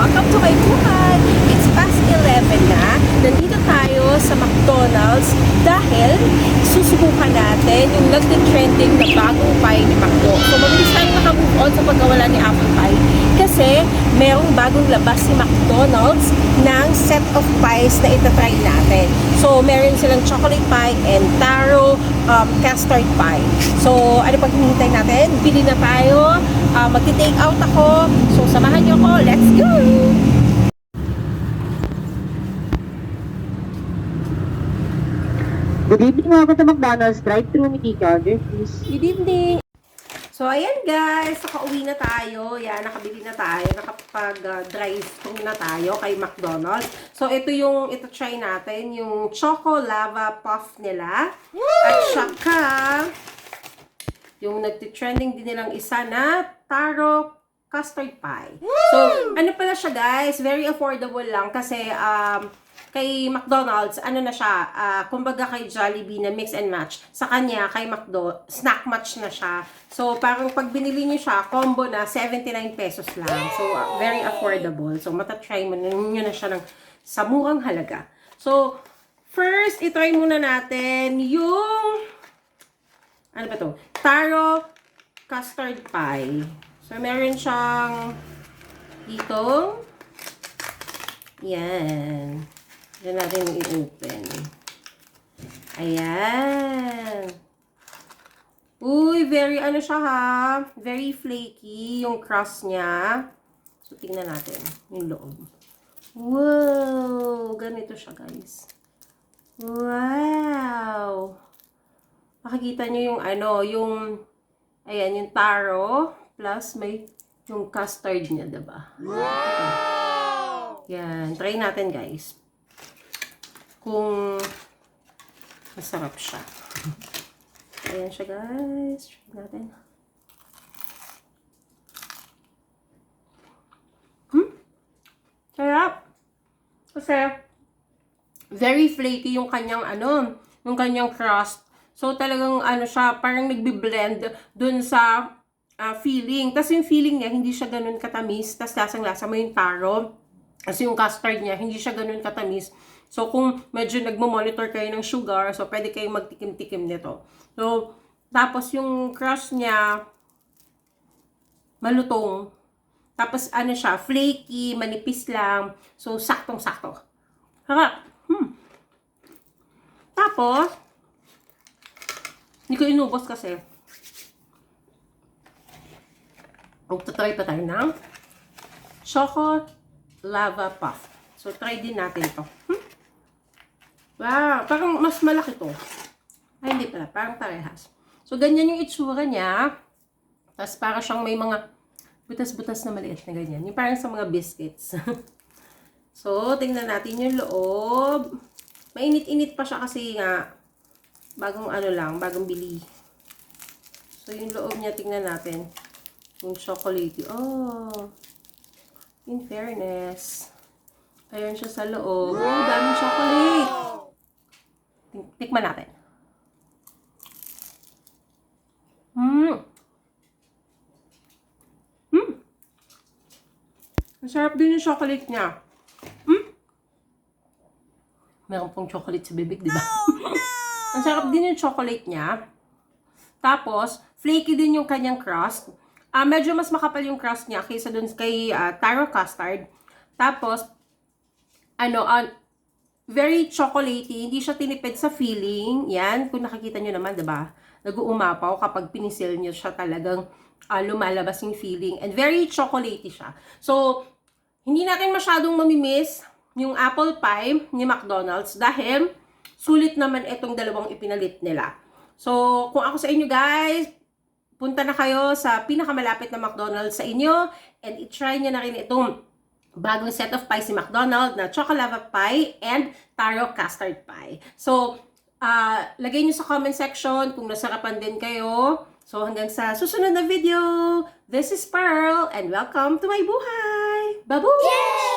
welcome to my buhay! It's past 11 na. Nandito tayo sa McDonald's dahil susubukan natin yung nagte-trending na bagong pie ni McDo. So, mabilis tayong makamove on sa pagkawala ni Apple Pie kasi merong bagong labas si McDonald's ng set of pies na itatry natin. So, meron silang chocolate pie and taro custard pie. So, ano pag hinihintay natin? Bili na tayo. Magti-take out ako. So, samahan niyo ko. Let's go! Good evening, welcome to McDonald's. Drive-thru, may ticket order, please. Good evening! So, ayan guys. Nakauwi na tayo. Yan, nakabili na tayo. Nakapag-drive-thru na tayo kay McDonald's. So, ito yung, ito try natin. Yung Choco Lava Puff nila. At saka, yung nagtitrending din nilang isa na Taro Custard Pie. So, ano pala siya guys? Very affordable lang kasi, kay McDonald's, ano na siya, kumbaga kay Jollibee na mix and match. Sa kanya, kay McDo, snack match na siya. So, parang pag binili niyo siya, combo na, 79 pesos lang. So, very affordable. So, matatry mo na siya ng sa murang halaga. So, first, itry muna natin yung, ano ba to? Taro Custard Pie. So, meron siyang dito. Yan. Diyan natin i-open. Ayan. Uy, very ano siya ha. Very flaky yung crust niya. So, tingnan natin yung loob. Wow! Ganito siya, guys. Wow! Makikita nyo yung ano, yung, ayan, yung taro. Plus, may yung custard niya, diba? Wow! Yan. Try natin, guys. Kung masarap siya. Ayan siya guys. Try natin. Sarap. Kasi very flaky yung kanyang ano, yung kanyang crust. So talagang ano siya, parang nagbi-blend dun sa feeling. Tapos yung feeling niya, hindi siya ganun katamis. Tapos lasang-lasa mo yung taro. Kasi yung custard niya, hindi siya ganun katamis. So, kung medyo nagmo-monitor kayo ng sugar, so pwede kayong magtikim-tikim nito. So, tapos yung crust niya, malutong. Tapos, ano siya, flaky, manipis lang. So, saktong-sakto. Harap. Tapos, hindi ko inubos kasi. Magtatry pa tayo ng Choco Lava Puff. So, try din natin ito. Wow, parang mas malaki to. Ay, hindi pala. Parang parehas. So, ganyan yung itsura niya. Tapos, para siyang may mga butas-butas na maliit na ganyan. Yung parang sa mga biscuits. So, tingnan natin yung loob. Mainit-init pa siya kasi nga, bagong ano lang, bagong bili. So, yung loob niya, tingnan natin. Yung chocolate. Oh, in fairness. Ayan siya sa loob. Oh, daming chocolate. Tikman natin. Ang sarap din yung chocolate niya. Meron pong chocolate sa bibig, di ba? Ang sarap din yung chocolate niya. Tapos, flaky din yung kanyang crust. Medyo mas makapal yung crust niya kaysa dun kay Taro Custard. Tapos, very chocolatey, hindi siya tinipid sa feeling. Yan, kung nakikita nyo naman, diba? Nag-uumapaw kapag pinisil nyo siya talagang lumalabas yung feeling. And very chocolatey siya. So, hindi natin masyadong mamimiss yung apple pie ni McDonald's dahil sulit naman itong dalawang ipinalit nila. So, kung ako sa inyo guys, punta na kayo sa pinakamalapit na McDonald's sa inyo and i-try nyo na rin itong bagong set of pies si McDonald's na Choco Lava Pie and Taro Custard Pie. So, lagay nyo sa comment section kung nasarapan din kayo. So, hanggang sa susunod na video, this is Pearl and welcome to my buhay! Babu! Yay!